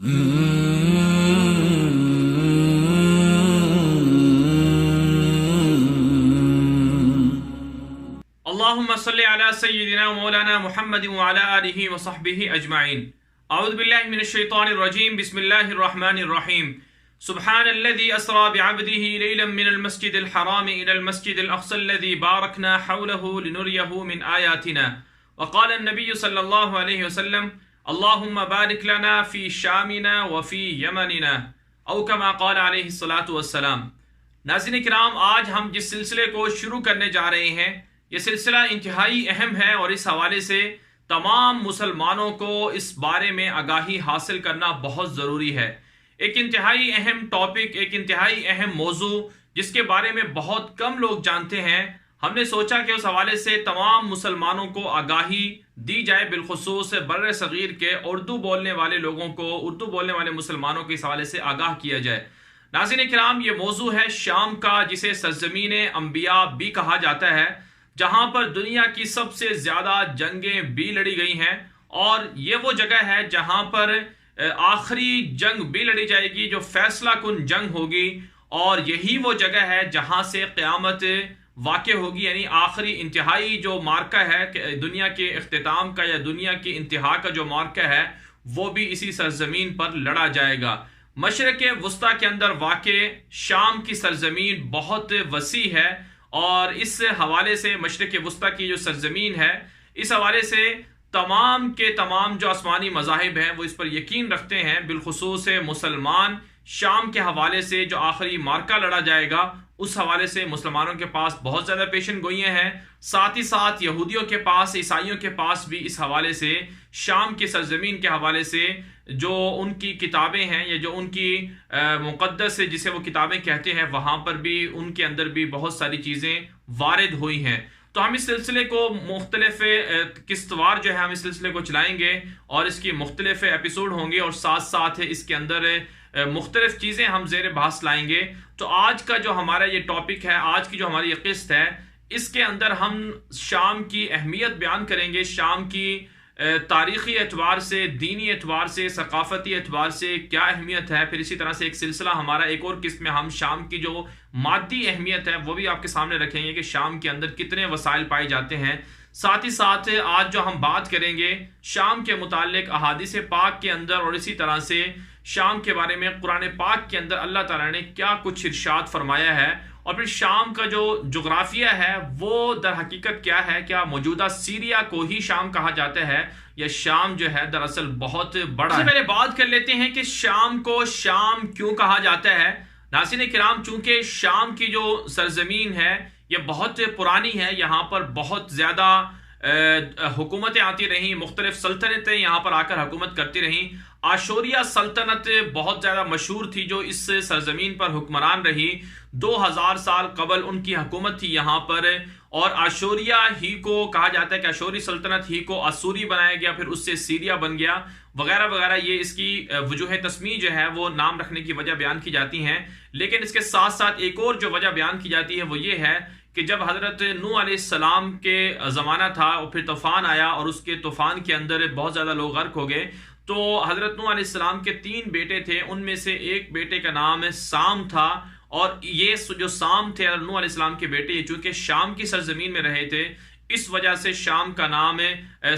अल्लाहुम्मा सल्लि अला सय्यिदिना मौलाना मुहम्मद व अला आलिहि व सहबिहि अजमाइन। अऊज़ु बिल्लाहि मिनश शैतानिर रजीम। बिस्मिल्लाहिर रहमानिर रहीम। सुब्हानल्लज़ी अस्रा बिअब्दिही लैलन मिनल मस्जिदिल हराम इलल मस्जिदिल अक़सल्लज़ी बारकना हौलहु लिनुरियहु मिन आयातिना। व क़ाल अन्नबिय्यु सल्लल्लाहु अलैहि वसल्लम अल्लाहुम्मा बारिक लना फ़ी शामिना व फ़ी यमनिना औ कमा क़ाल अलैहिस्सलातु वस्सलाम। नाज़रीन किराम, आज हम जिस सिलसिले को शुरू करने जा रहे हैं, ये सिलसिला इंतहाई अहम है और इस हवाले से तमाम मुसलमानों को इस बारे में आगाही हासिल करना बहुत ज़रूरी है। एक इंतहाई अहम टॉपिक, एक इंतहाई अहम मौजू जिसके बारे में बहुत कम लोग जानते हैं। हमने सोचा कि उस हवाले से तमाम मुसलमानों को आगाही दी जाए, बिलखुसूस बर्र सगीर के उर्दू बोलने वाले लोगों को, उर्दू बोलने वाले मुसलमानों को इस हवाले से आगाह किया जाए। नाज़रीन किराम, ये मौजू है शाम का, जिसे सरज़मीन अंबिया भी कहा जाता है, जहां पर दुनिया की सबसे ज्यादा जंगें भी लड़ी गई हैं। और ये वो जगह है जहां पर आखिरी जंग भी लड़ी जाएगी, जो फैसला कुन जंग होगी। और यही वो जगह है जहां से क़यामत वाक़े होगी, यानी आखिरी इंतहाई जो मार्का है, दुनिया के इख्तिताम का या दुनिया की इंतहा का जो मार्का है, वो भी इसी सरजमीन पर लड़ा जाएगा। मशरिक़ वुस्ता के अंदर वाक़े शाम की सरजमीन बहुत वसी है और इस हवाले से मशरिक़ वुस्ता की जो सरजमीन है, इस हवाले से तमाम के तमाम जो आसमानी मज़ाहिब हैं वो इस पर यकीन रखते हैं। बिलखुसूस मुसलमान शाम के हवाले से जो आखिरी मार्का लड़ा जाएगा, उस हवाले से मुसलमानों के पास बहुत ज़्यादा पेशन गोइयाँ हैं। साथ ही साथ यहूदियों के पास, ईसाइयों के पास भी इस हवाले से, शाम की सरजमीन के हवाले से जो उनकी किताबें हैं या जो उनकी मुक़द्दस जिसे वो किताबें कहते हैं, वहाँ पर भी उनके अंदर भी बहुत सारी चीज़ें वारिद हुई हैं। तो हम इस सिलसिले को मुख्तलिफ किस्तवार जो है हम इस सिलसिले को चलाएंगे और इसकी मुख्तलिफ एपिसोड होंगे और साथ साथ इसके अंदर मुख्तलिफ चीज़ें हम ज़ेर बहस लाएंगे। तो आज का जो हमारा ये टॉपिक है, आज की जो हमारी ये किस्त है, इसके अंदर हम शाम की अहमियत बयान करेंगे, शाम की तारीख़ी एतबार से, दीनी एतबार से, सकाफ़ती एतबार से क्या अहमियत है। फिर इसी तरह से एक सिलसिला हमारा एक और किस्त में हम शाम की जो मादी अहमियत है वो भी आपके सामने रखेंगे कि शाम के अंदर कितने वसाइल पाए जाते हैं। साथ ही साथ आज जो हम बात करेंगे शाम के मुतालिक अहादीस पाक के अंदर, और इसी तरह से शाम के बारे में कुरान पाक के अंदर अल्लाह ताला ने क्या कुछ इरशाद फरमाया है। और फिर शाम का जो जोग्राफिया है वो दर हकीकत क्या है, क्या मौजूदा सीरिया को ही शाम कहा जाता है या शाम जो है दरअसल बहुत बड़ा है। पहले बात कर लेते हैं कि शाम को शाम क्यों कहा जाता है। नाज़रीन किराम, चूंकि शाम की जो सरजमीन है ये बहुत पुरानी है, यहाँ पर बहुत ज़्यादा हुकूमतें आती रहीं, मुख्तलिफ सल्तनतें यहाँ पर आकर हुकूमत करती रहीं। आशूरिया सल्तनत बहुत ज़्यादा मशहूर थी, जो इस सरजमीन पर हुक्मरान रही। 2000 साल कबल उनकी हुकूमत थी यहाँ पर। और आशूरिया ही को कहा जाता है कि आशूरी सल्तनत ही को असूरी बनाया गया, फिर उससे सीरिया बन गया, वगैरह वगैरह। ये इसकी वजूह तस्मी जो है वो नाम रखने की वजह बयान की जाती हैं। लेकिन इसके साथ साथ एक और जो वजह बयान की जाती है वो ये है कि जब हज़रत नूह अलैहिस्सलाम के ज़माना था और फिर तूफ़ान आया और उसके तूफ़ान के अंदर बहुत ज़्यादा लोग गर्क हो गए, तो हज़रत नूह अलैहिस्सलाम के 3 बेटे थे, उनमें से एक बेटे का नाम साम था। और ये जो साम थे नूह अलैहिस्सलाम के बेटे, चूँकि शाम की सरजमीन में रहे थे, इस वजह से शाम का नाम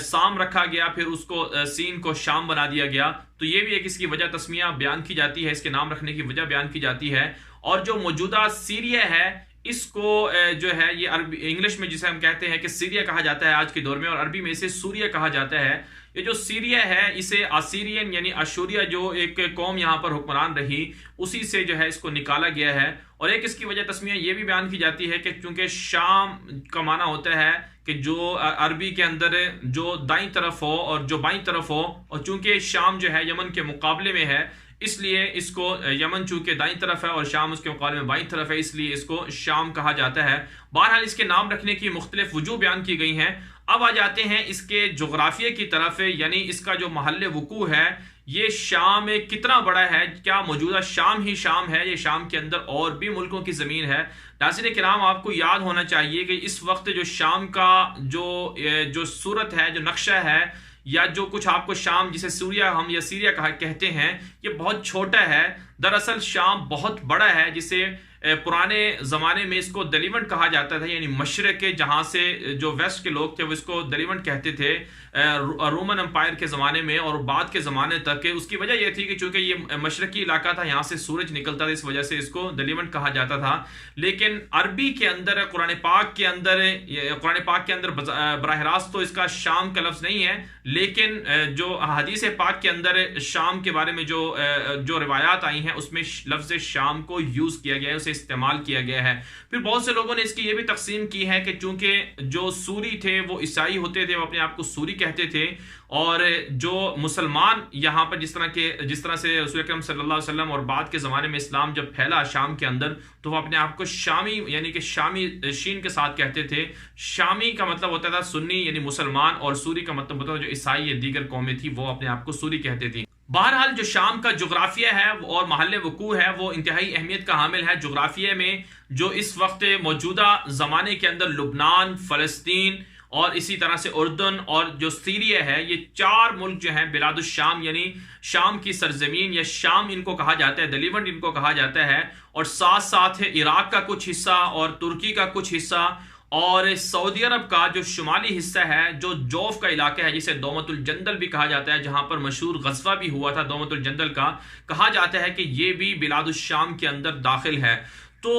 साम रखा गया, फिर उसको सीन को शाम बना दिया गया। तो ये भी एक इसकी वजह तस्मिया बयान की जाती है, इसके नाम रखने की वजह बयान की जाती है। और जो मौजूदा सीरिया है, इसको जो है ये अरबी इंग्लिश में जिसे हम कहते हैं कि सीरिया कहा जाता है आज के दौर में, और अरबी में इसे सूरिया कहा जाता है। ये जो सीरिया है इसे असीरियन यानी अशूरिया जो एक कौम यहाँ पर हुक्मरान रही, उसी से जो है इसको निकाला गया है। और एक इसकी वजह तस्मिया ये भी बयान की जाती है कि चूंकि शाम का माना होता है कि जो अरबी के अंदर जो दाईं तरफ हो और जो बाईं तरफ हो, और चूंकि शाम जो है यमन के मुकाबले में है, इसलिए इसको यमन चूंकि दाईं तरफ है और शाम उसके मुकाबले में बाईं तरफ है, इसलिए इसको शाम कहा जाता है। बहरहाल इसके नाम रखने की मुख्तलिफ वजूह बयान की गई हैं। अब आ जाते हैं इसके जोग्राफिया की तरफ, यानी इसका जो महल वकू है, ये शाम कितना बड़ा है, क्या मौजूदा शाम ही शाम है, ये शाम के अंदर और भी मुल्कों की ज़मीन है। नाज़रीन किराम, आपको याद होना चाहिए कि इस वक्त जो शाम का जो सूरत है, जो नक्शा है, या जो कुछ आपको शाम जिसे सूर्या हम या सीरिया कहते हैं, ये बहुत छोटा है। दरअसल शाम बहुत बड़ा है, जिसे पुराने ज़माने में इसको दलीवंड कहा जाता था, यानी मशरक़ के, जहाँ से जो वेस्ट के लोग थे वो इसको दलीवंड कहते थे रोमन एम्पायर के ज़माने में और बाद के ज़माने तक। उसकी वजह यह थी कि चूँकि ये मशरक़ी इलाका था, यहाँ से सूरज निकलता था, इस वजह से इसको दलीवंड कहा जाता था। लेकिन अरबी के अंदर, कुरान पाक के अंदर बराह रास्त तो इसका शाम का लफ्ज़ नहीं है, लेकिन जो हदीस पाक के अंदर शाम के बारे में जो रिवायात आई हैं उसमें लफ्ज़ शाम को यूज़ किया गया है, उसे इस्तेमाल किया गया है। फिर बहुत से लोगों ने इसकी ये भी तकसीम की है कि चूंकि जो सूरी थे वो ईसाई होते थे, वो अपने आप को सूरी कहते थे, और जो मुसलमान यहाँ पर जिस तरह से रसूल अकरम सल्लल्लाहु अलैहि वसल्लम और बाद के ज़माने में इस्लाम जब फैला शाम के अंदर, तो वो अपने आप को शामी यानी कि शामी शीन के साथ कहते थे। शामी का मतलब होता था सुन्नी यानी मुसलमान, और सूरी का मतलब होता था जो ईसाई या दीगर कौमें थी वो अपने आप को सूरी कहते थी। बहरहाल जो शाम का जोग्राफिया है और महल वकू है वो इंतहाई अहमियत का हामिल है। जोग्राफिया में जो इस वक्त मौजूदा ज़माने के अंदर लुबनान, फ़लस्तीन और इसी तरह से उर्दन और जो सीरिया है, ये 4 मुल्क जो हैं बिलादुश शाम यानी शाम की सरजमीन या शाम इनको कहा जाता है, दलीवंड इनको कहा जाता है, और साथ साथ है इराक का कुछ हिस्सा और तुर्की का कुछ हिस्सा और सऊदी अरब का जो शुमाली हिस्सा है, जो जौफ का इलाका है जिसे दौमतुल जंदल भी कहा जाता है, जहां पर मशहूर गज़वा भी हुआ था दौमतुल जंदल का, कहा जाता है कि ये भी बिलादुश शाम के अंदर दाखिल है। तो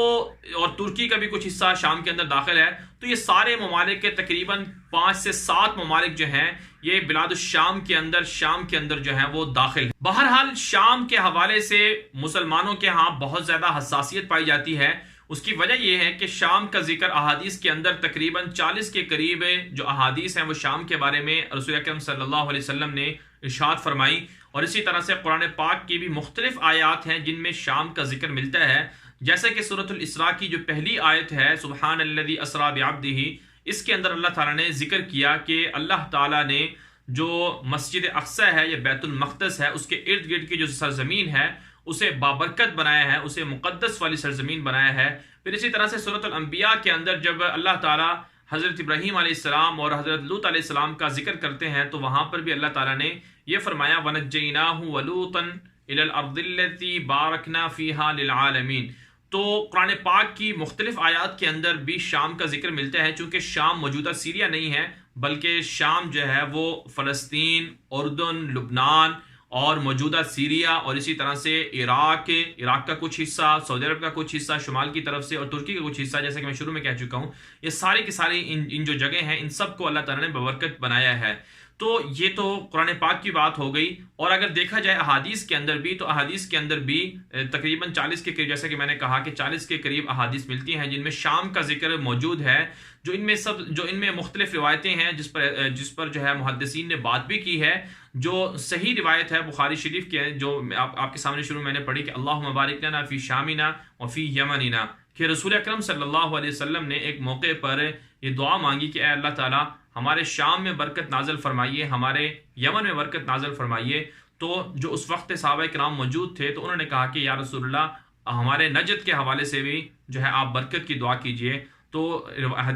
और तुर्की का भी कुछ हिस्सा शाम के अंदर दाखिल है। तो ये सारे ममालिक के तकरीबन 5 से 7 ममालिक जो हैं ये बिलादुश शाम के अंदर जो है वो दाखिल है। बहरहाल शाम के हवाले से मुसलमानों के यहाँ बहुत ज़्यादा हसासियत पाई जाती है। उसकी वजह यह है कि शाम का जिक्र अहादीस के अंदर तकरीबन 40 के करीब जो अहादीस हैं वो शाम के बारे में रसूल अकरम सल्लल्लाहु अलैहि वसल्लम ने इरशाद फरमाई, और इसी तरह से कुरान पाक की भी मुख्तलिफ आयात हैं जिनमें शाम का जिक्र मिलता है। जैसे कि सूरतुल इसरा की जो पहली आयत है सुब्हानल्लज़ी अस्रा बिअब्दिही, इसके अंदर अल्लाह ताला ने जिक्र किया कि अल्लाह ताला ने जो मस्जिद अक्सा है या बैतुल मक़दस है उसके इर्द गिर्द की जो सरजमीन है उसे बाबरकत बनाया है, उसे मुक़द्दस वाली सरजमीन बनाया है। फिर इसी तरह से सूरतुल अंबिया के अंदर जब अल्लाह ताला हज़रत इब्राहीम अलैहिस्सलाम और हज़रत लूत अलैहिस्सलाम का जिक्र करते हैं तो वहाँ पर भी अल्लाह ताला ने यह फरमाया वनज्जयनाहु वलूतन इलल अर्दिल्लती बारकना फ़ीहा लिल आलमीन। तो कुरान पाक की मुख्तलिफ आयात के अंदर भी शाम का जिक्र मिलता है। चूँकि शाम मौजूदा सीरिया नहीं है बल्कि शाम जो है वो फ़लस्तीन, उर्दन, लुबनान और मौजूदा सीरिया और इसी तरह से इराक का कुछ हिस्सा, सऊदी अरब का कुछ हिस्सा शुमाल की तरफ से और तुर्की का कुछ हिस्सा, जैसे कि मैं शुरू में कह चुका हूँ, ये सारी की सारी इन जो जगह हैं इन सब को अल्लाह ताला ने बबरकत बनाया है। तो ये तो कुरान पाक की बात हो गई। और अगर देखा जाए अहादीस के अंदर भी, तो अहादीस के अंदर भी तकरीबन 40 के करीब, जैसे कि मैंने कहा कि 40 के करीब अहादीस मिलती हैं जिनमें शाम का जिक्र मौजूद है। जो इनमें मुख्तलिफ रिवायतें हैं जिस पर जो है मुहद्दिसीन ने बात भी की है। जो सही रिवायत है बुखारी शरीफ के, जो आपके सामने शुरू मैंने पढ़ी कि अल्लाहुम्मा बारिक लना फी शामिना व फी यमनिना, कि रसूल अकरम सल्लल्लाहु अलैहि वसल्लम ने एक मौके पर ये दुआ मांगी कि ऐ अल्लाह ताला हमारे शाम में बरकत नाजल फरमाइए, हमारे यमन में बरकत नाजल फरमाइए। तो जो उस वक्त सहाबा किराम मौजूद थे तो उन्होंने कहा कि या रसूलल्लाह हमारे नजद के हवाले से भी जो है आप बरकत की दुआ कीजिए। तो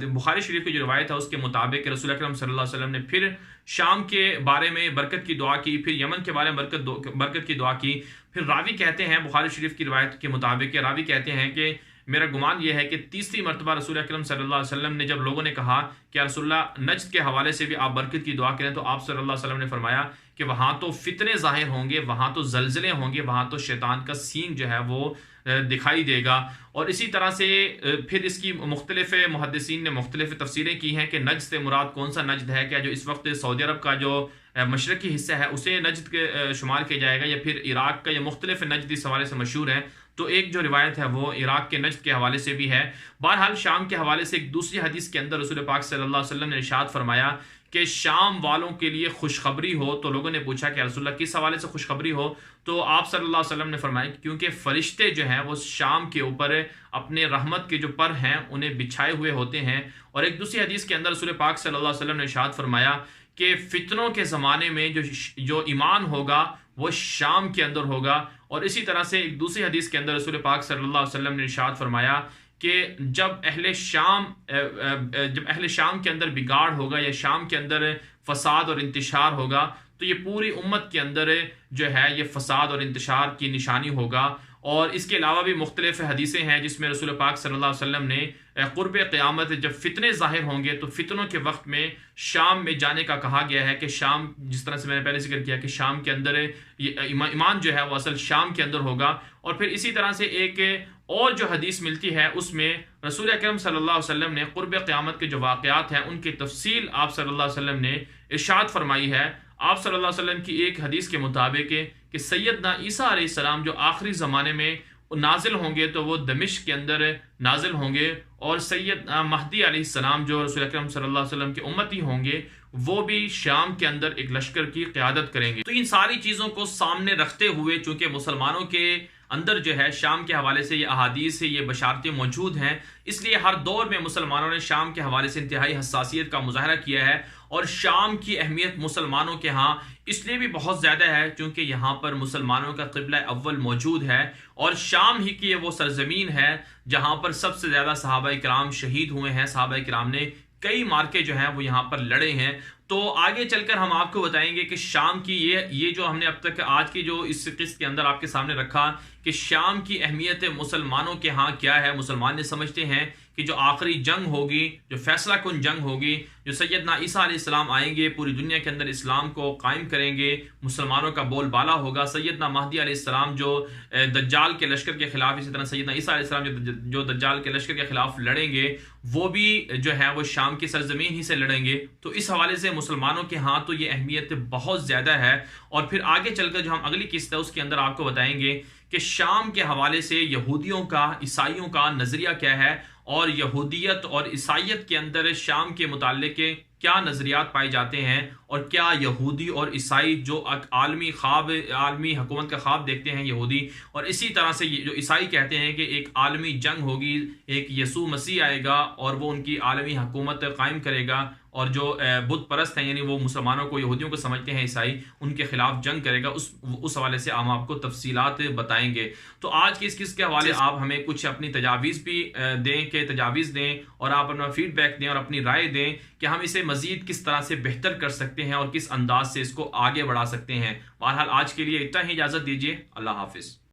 बुखारी शरीफ की जो रवायत है उसके मुताबिक रसूल अकरम सल्लल्लाहु अलैहि वसल्लम ने फिर शाम के बारे में बरकत की दुआ की, फिर यमन के बारे में बरकत की दुआ की। फिर रावी कहते हैं बुखारी शरीफ की रवायत के मुताबिक, रावी कहते हैं कि मेरा गुमान यह है कि तीसरी मरतबा रसूल अकरम सल्लल्लाहु अलैहि वसल्लम ने जब लोगों ने कहा कि या रसूलल्लाह नज्द के हवाले से भी आप बरकत की दुआ करें, तो आप सल्लल्लाहु अलैहि वसल्लम ने फरमाया कि वहाँ तो फितने ज़ाहिर होंगे, वहाँ तो जलजले होंगे, वहाँ तो शैतान का सींग जो है वो दिखाई देगा। और इसी तरह से फिर इसकी मुख्तलिफ मुहद्दिसीन ने मुख्तलिफ तफसीरें की हैं कि नज्द से मुराद कौन सा नज्द है, क्या जो इस वक्त सऊदी अरब का जो मशरक़ी हिस्सा है उसे नज्द के शुमार किया जाएगा या फिर इराक का, या मुख्तलिफ नज्द इस हवाले से मशहूर है। तो एक जो रिवायत है वो इराक के नज्द के हवाले से भी है। बहरहाल शाम के हवाले से एक दूसरी हदीस के अंदर रसूल पाक सल्लल्लाहु अलैहि वसल्लम ने इरशाद फरमाया कि शाम वालों के लिए खुशखबरी हो। तो लोगों ने पूछा कि रसूलल्लाह किस हवाले से खुशखबरी हो, तो आप सल्लल्लाहु अलैहि वसल्लम ने फरमाया क्योंकि फरिश्ते जो हैं वो शाम के ऊपर अपने रहमत के जो पर हैं उन्हें बिछाए हुए होते हैं। और एक दूसरी हदीस के अंदर रसूल पाक सल्लल्लाहु अलैहि वसल्लम ने इरशाद फरमाया कि फितनों के ज़माने में जो ईमान होगा वो शाम के अंदर होगा। और इसी तरह से एक दूसरी हदीस के अंदर रसूल पाक सल्लल्लाहु अलैहि वसल्लम ने इरशाद फरमाया कि जब अहले शाम के अंदर बिगाड़ होगा या शाम के अंदर फसाद और इंतशार होगा, तो ये पूरी उम्मत के अंदर जो है ये फसाद और इंतशार की निशानी होगा। और इसके अलावा भी मुख्तलिफ हदीसें हैं जिसमें रसूल पाक सल्लल्लाहु अलैहि वसल्लम ने क़ुर्ब क़यामत जब फितने ज़ाहिर होंगे तो फितनों के वक्त में शाम में जाने का कहा गया है कि शाम, जिस तरह से मैंने पहले जिक्र किया कि शाम के अंदर ये ईमान जो है वो असल शाम के अंदर होगा। और फिर इसी तरह से एक और जो हदीस मिलती है उसमें रसूल अकरम सल्लल्लाहु अलैहि वसल्लम ने क़ुर्ब क़यामत के जो वाक़यात हैं उनकी तफसील आप सल्लल्लाहु अलैहि वसल्लम ने इरशाद फरमाई है। आप सल्लल्लाहु अलैहि वसल्लम की एक हदीस के मुताबिक कि सैयदना ईसा अलैहिस्सलाम जो आखिरी ज़माने में नाजिल होंगे तो वो दमिश्क के अंदर नाजिल होंगे, और सैयद महदी अलैहिस्सलाम जो रसूल अकरम सल्लल्लाहु अलैहि वसल्लम के उम्मती होंगे वो भी शाम के अंदर एक लश्कर की क़यादत करेंगे। तो इन सारी चीज़ों को सामने रखते हुए चूँकि मुसलमानों के अंदर जो है शाम के हवाले से ये अहादीस से ये बशारतें मौजूद हैं, इसलिए हर दौर में मुसलमानों ने शाम के हवाले से इंतहाई हसासियत का मुजाहरा किया है। और शाम की अहमियत मुसलमानों के यहाँ इसलिए भी बहुत ज़्यादा है क्योंकि यहाँ पर मुसलमानों का क़िबला अव्वल मौजूद है, और शाम ही की वो सरजमीन है जहाँ पर सबसे ज़्यादा सहाबा किराम शहीद हुए हैं। सहाबा किराम ने कई मार्के जो हैं वो यहाँ पर लड़े हैं। तो आगे चलकर हम आपको बताएंगे कि शाम की ये जो हमने अब तक आज की जो इस किस्त के अंदर आपके सामने रखा कि शाम की अहमियत मुसलमानों के यहाँ क्या है। मुसलमान ये समझते हैं कि जो आखिरी जंग होगी, जो फैसला कुन जंग होगी, जो सैयदना ईसा अलैहिस्सलाम आएंगे, पूरी दुनिया के अंदर इस्लाम को कायम करेंगे, मुसलमानों का बोलबाला होगा। सैयदना महदी अलैहिस्सलाम जो दज्जाल के लश्कर के खिलाफ, इसी तरह सैयदना ईसा अलैहिस्सलाम जो दज्जाल के लश्कर के खिलाफ लड़ेंगे, वो भी जो है वो शाम की सरजमीन ही से लड़ेंगे। तो इस हवाले से मुसलमानों के यहाँ तो ये अहमियत बहुत ज़्यादा है। और फिर आगे चलकर जो हम अगली किस्त है उसके अंदर आपको बताएंगे कि शाम के हवाले से यहूदियों का, ईसाइयों का नज़रिया क्या है, और यहूदियत और ईसाइयत के अंदर शाम के मुताल्लिक क्या नज़रियात पाए जाते हैं, और क्या यहूदी और ईसाई जो आलमी हुकूमत का ख्वाब देखते हैं यहूदी, और इसी तरह से जो ईसाई कहते हैं कि एक आलमी जंग होगी, एक यसू मसीह आएगा और वो उनकी आलमी हुकूमत कायम करेगा, और जो बुत परस्त हैं यानी वो मुसलमानों को, यहूदियों को समझते हैं ईसाई, उनके खिलाफ जंग करेगा। उस हवाले से हम आपको तफसीलात बताएंगे। तो आज की इस किस्त के हवाले आप हमें कुछ अपनी तजावीज़ भी तजावीज़ दें, और आप अपना फीडबैक दें और अपनी राय दें कि हम इसे मज़ीद किस तरह से बेहतर कर सकते हैं और किस अंदाज से इसको आगे बढ़ा सकते हैं। बहरहाल आज के लिए इतना ही, इजाज़त दीजिए। अल्लाह हाफिज़।